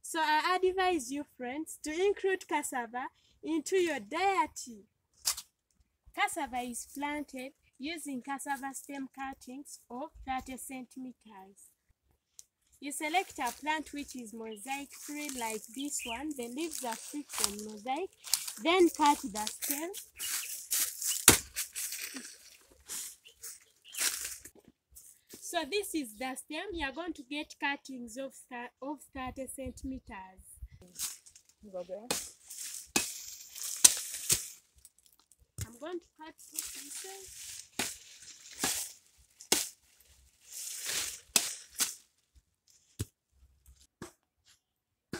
So I advise you, friends, to include cassava into your diet. Cassava is planted using cassava stem cuttings of 30 centimeters. You select a plant which is mosaic-free like this one. The leaves are free from mosaic. Then cut the stem. So this is the stem. You are going to get cuttings of 30 centimeters. I'm going to cut 2 pieces.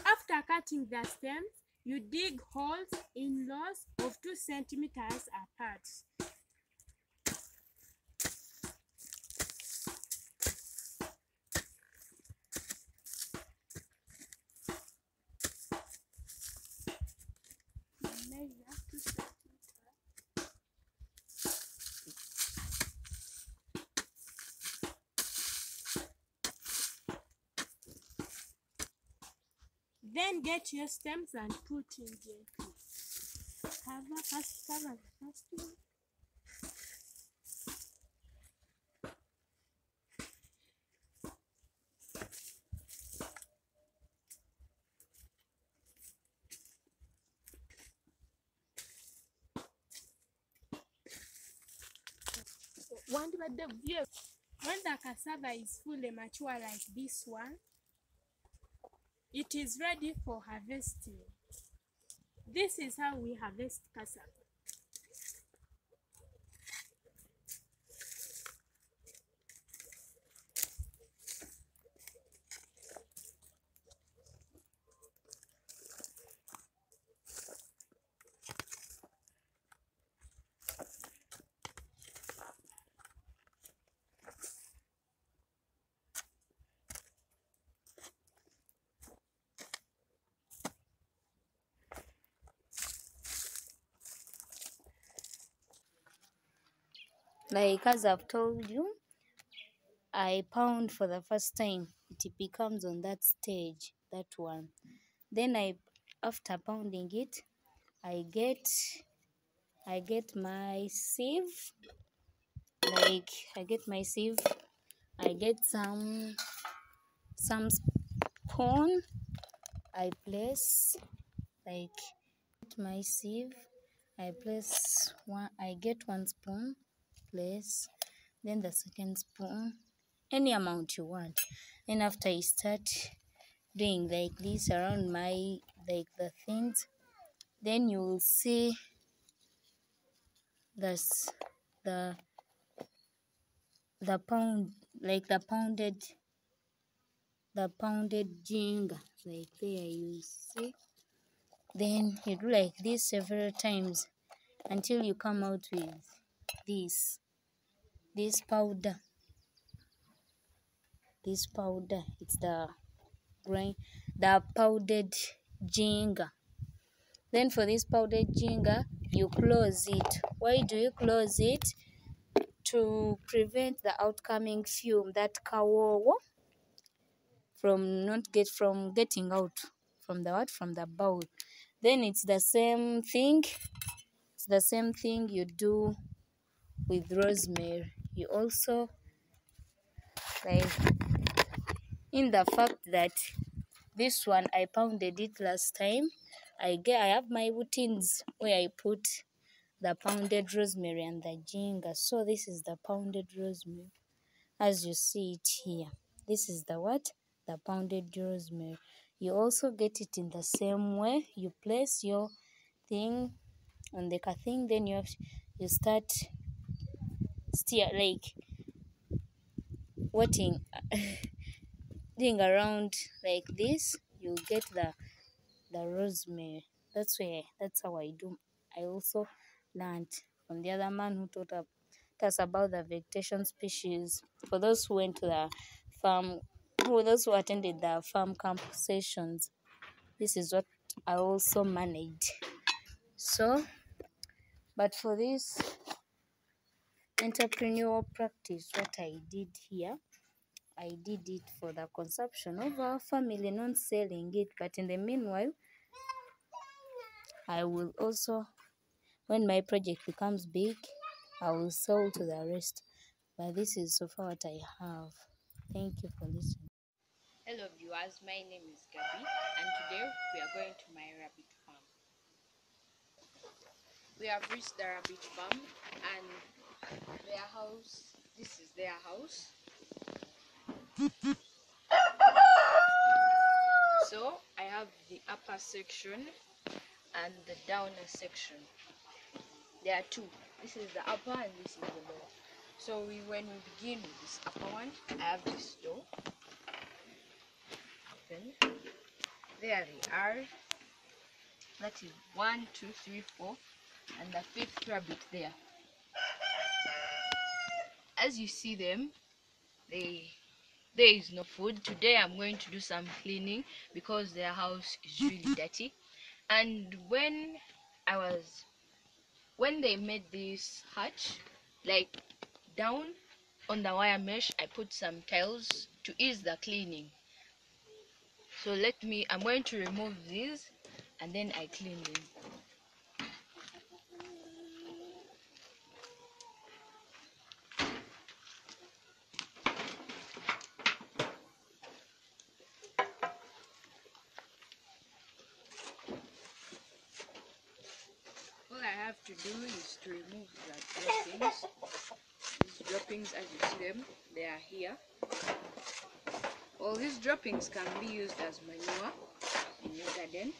After cutting the stems, you dig holes in rows of 2 centimeters apart. Measure 2 centimeters. Then get your stems and put in gently. Cover the first one. When the cassava is fully mature like this one, it is ready for harvesting. This is how we harvest cassava. Like as I've told you, I pound for the first time. It becomes on that stage, that one. Then after pounding it, I get my sieve. Like I get my sieve. I get some spoon. I place like my sieve. I place one. I get 1 spoon. Place. Then the second spoon, any amount you want. And after I start doing like this around my the things, then you will see That's the pound, like the pounded ginger, like there you see. Then you do like this several times until you come out with this powder. This powder, it's the powdered ginger. Then for this powdered ginger, you close it. Why do you close it? To prevent the outcoming fume, that kawowo, from getting out from the bowl. Then it's the same thing. It's the same thing you do with rosemary. You also, like, in the fact that this one I pounded it last time, I have my routines where I put the pounded rosemary and the ginger. So this is the pounded rosemary, as you see it here. This is the pounded rosemary. You also get it in the same way. You place your thing on the thing, then you start like wetting, doing around like this. You get the rosemary. That's how I do. I also learned from the other man who taught us about the vegetation species. For those who went to the farm, those who attended the farm camp sessions, this is what I also managed. So, but for this entrepreneurial practice, what I did here, I did it for the consumption of our family, not selling it. But in the meanwhile, I will also, when my project becomes big, I will sell to the rest. But this is so far what I have. Thank you for listening. Hello viewers, my name is Gabi and today we are going to my rabbit farm. We have reached the rabbit farm and their house, this is their house. So I have the upper section and the downer section. There are two. This is the upper and this is the lower. So when we begin with this upper one, I have this door. Open. There they are. That is 1, 2, 3, 4, and the fifth rabbit there. As you see them, there is no food. Today I'm going to do some cleaning because their house is really dirty. And when they made this hutch, like down on the wire mesh, I put some tiles to ease the cleaning. So I'm going to remove these and then I clean them. All I have to do is to remove the droppings. These droppings, as you see them, they are here. All these droppings can be used as manure in your garden.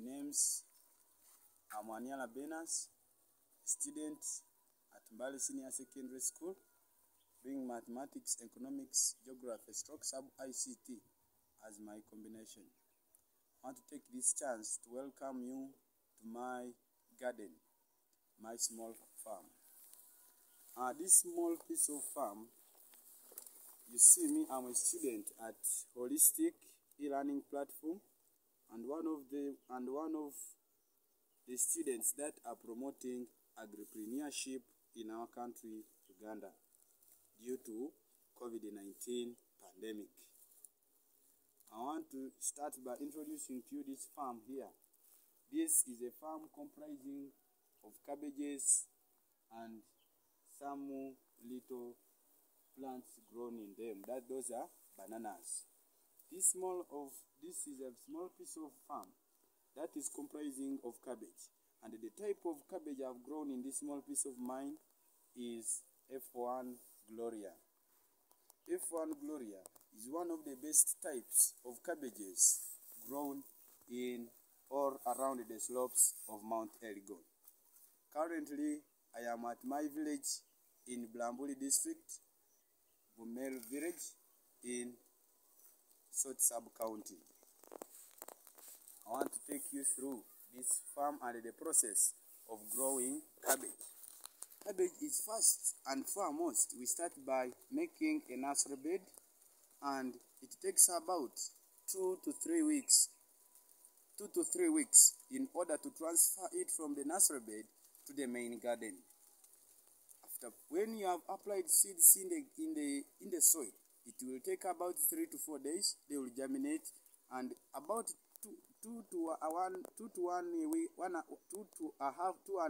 name's Nanyanga Vivian, student at Mbali Senior Secondary School, doing mathematics, economics, geography, sub-ICT as my combination. I want to take this chance to welcome you to my garden, my small farm. This small piece of farm, you see me, I'm a student at Holistic e-learning platform, and one of the students that are promoting agripreneurship in our country, Uganda, due to COVID-19 pandemic. I want to start by introducing to you this farm here. This is a farm comprising of cabbages and some little plants grown in them. Those are bananas. This is a small piece of farm that is comprising of cabbage. And the type of cabbage I've grown in this small piece of mine is F1 Gloria. F1 Gloria is one of the best types of cabbages grown in or around the slopes of Mount Elgon. Currently, I am at my village in Blambuli district, Bumel village in Sot sub-county. I want to take you through this farm and the process of growing cabbage. Cabbage is first and foremost, we start by making a nursery bed, and it takes about 2 to 3 weeks in order to transfer it from the nursery bed to the main garden. When you have applied seeds in the soil, it will take about 3 to 4 days. They will germinate, and about 2 and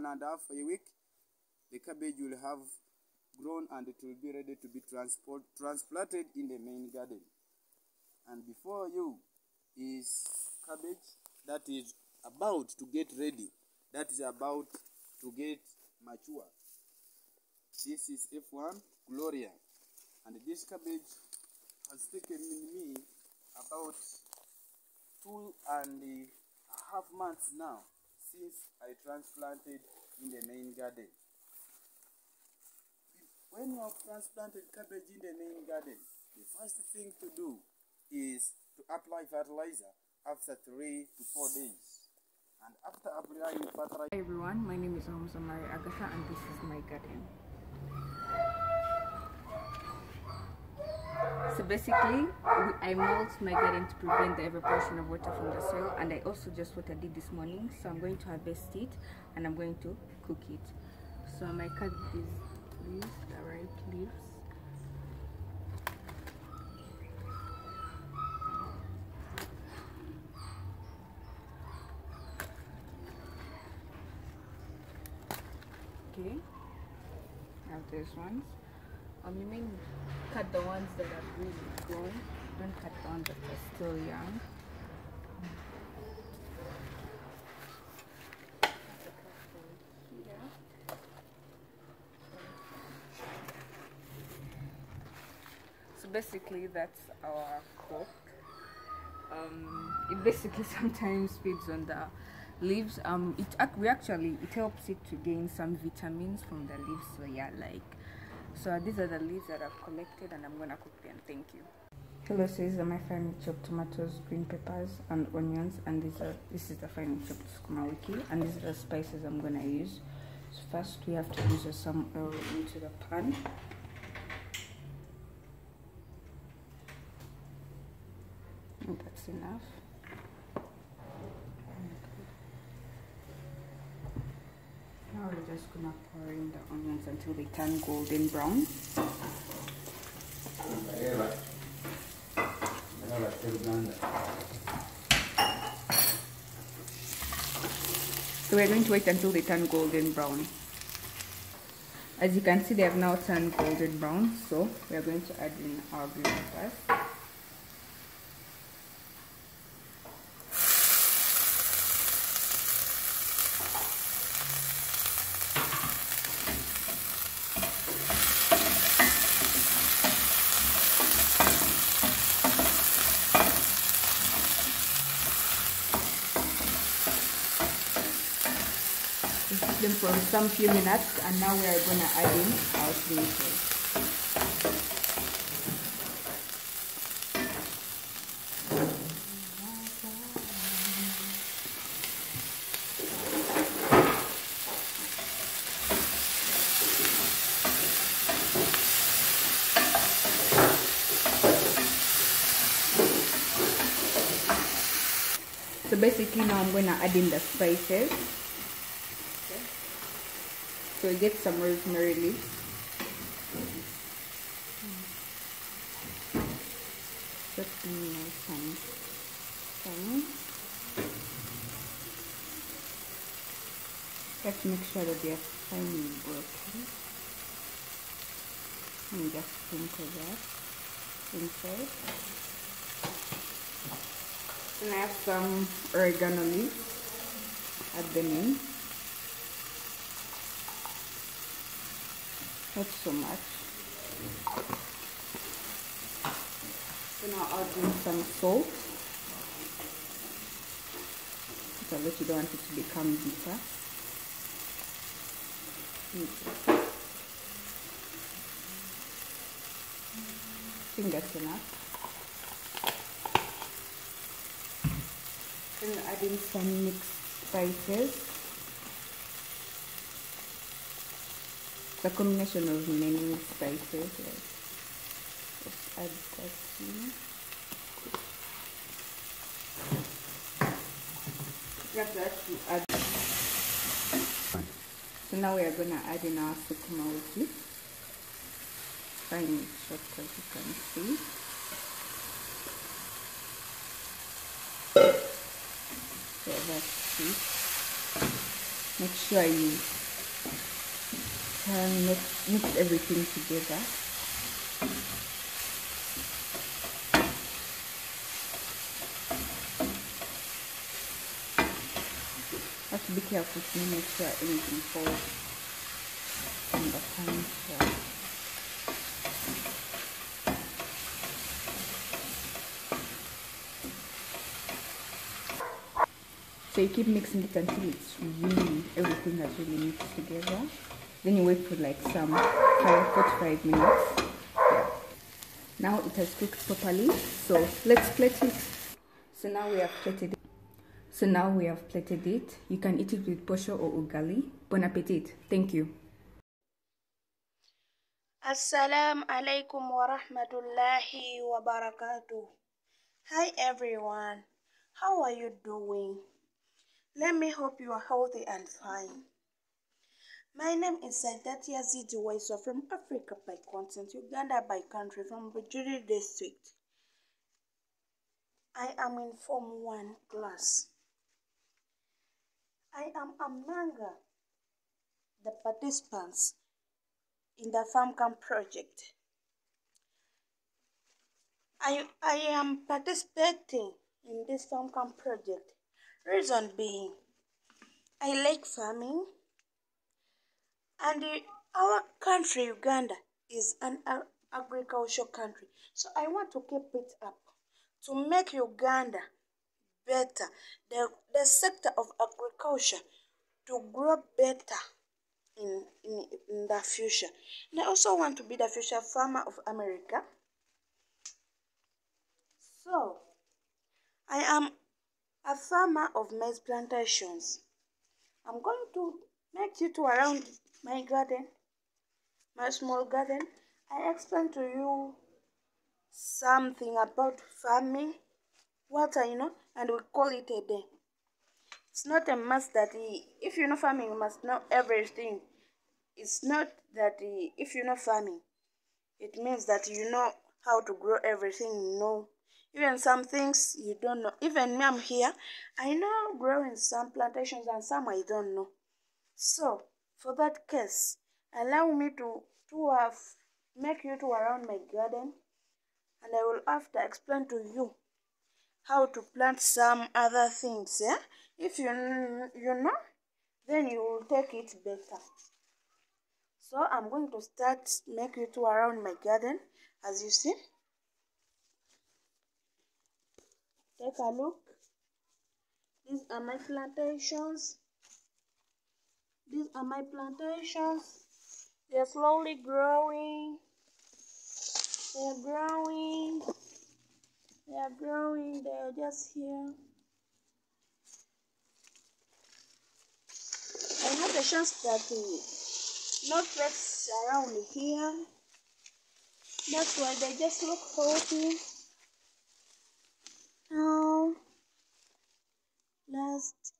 a half a week, the cabbage will have grown and it will be ready to be transplanted in the main garden. And before you is cabbage that is about to get ready, that is about to get mature. This is F1 Gloria, and this cabbage has taken me about 2.5 months now since I transplanted in the main garden. When you have transplanted cabbage in the main garden, the first thing to do is to apply fertilizer after 3 to 4 days. And after applying fertilizer... Hi everyone, my name is Rosemary, Agatha, and this is my garden. So basically, I mulch my garden to prevent the evaporation of water from the soil, and I also just watered it this morning. So I'm going to harvest it and I'm going to cook it. So my cut these leaves, the ripe leaves. Okay, I have these ones. You may cut the ones that are really grown. Don't cut the ones that are still young. So basically, that's our cook. It basically sometimes feeds on the leaves. It helps it to gain some vitamins from the leaves. So yeah, so these are the leaves that I've collected, and I'm gonna cook them. Thank you. Hello, so these are my finely chopped tomatoes, green peppers, and onions, and this is the finely chopped sukuma wiki, and these are the spices I'm gonna use. So first we have to use some oil into the pan. And that's enough. Now we're just gonna pour in the onions until they turn golden brown. So we're going to wait until they turn golden brown. As you can see, they have now turned golden brown, so we are going to add in our green peppers. them for some few minutes, and now we are gonna add in our tomatoes. So basically now I'm going to add in the spices. Okay. So we get some rosemary leaves. Just some thyme. Let's make sure that they are finely broken. And just sprinkle that inside. And I have some oregano leaves. Add them in. Not so much. So now I'll add in some salt. Because you don't want it to become bitter. I think that's enough. Then add in some mixed spices. The combination of many spices. Just add that in. So now we are going to add in our sukuma wiki. Fine chopped, as you can see. So that's it. Make sure you can mix everything together. Have to be careful to make sure anything falls in the pan. So you keep mixing it until it's really, everything has really mixed together. Then you wait for like some 45 minutes. Yeah. Now it has cooked properly. So let's plate it. So now we have plated it. You can eat it with posho or ugali. Bon appetit. Thank you. Assalamu alaikum wa rahmatullahi wa barakatuh. Hi everyone. How are you doing? Let me hope you are healthy and fine. My name is Agatha Zidiwaiso from Africa by continent, Uganda by country, from Bujiri district. I am in Form 1 class. I am among the participants in the farm camp project. I am participating in this farm camp project. Reason being, I like farming, and our country, Uganda, is an agricultural country. So I want to keep it up to make Uganda better, the sector of agriculture to grow better in the future. And I also want to be the future farmer of America. So I am a farmer of maize plantations. I'm going to make you to around my garden, my small garden. I explain to you something about farming, what I know, and we call it a day. It's not a must that if you know farming, you must know everything. It's not that if you know farming, it means that you know how to grow everything. No. Even some things you don't know. Even me, I'm here. I know growing some plantations and some I don't know. So, for that case, allow me to make you to around my garden, and I will have to explain to you how to plant some other things. Yeah? If you know, then you will take it better. So I'm going to start make you to around my garden, as you see. Take a look. These are my plantations. These are my plantations. They're slowly growing. They're growing. They're growing. They're just here. I have a chance that no pests around here. That's why they just look healthy. Now,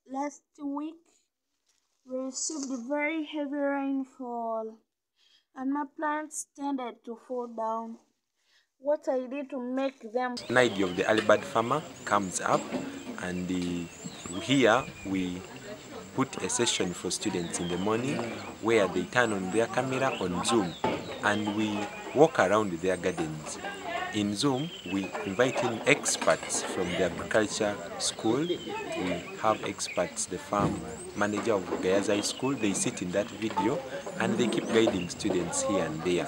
last week we received a very heavy rainfall, and my plants tended to fall down. What I did to make them... Night of the early bird farmer comes up, and here we put a session for students in the morning where they turn on their camera on Zoom and we walk around their gardens. In Zoom, we invite in experts from the agriculture school. We have experts, the farm manager of Gayaza School. They sit in that video and they keep guiding students here and there.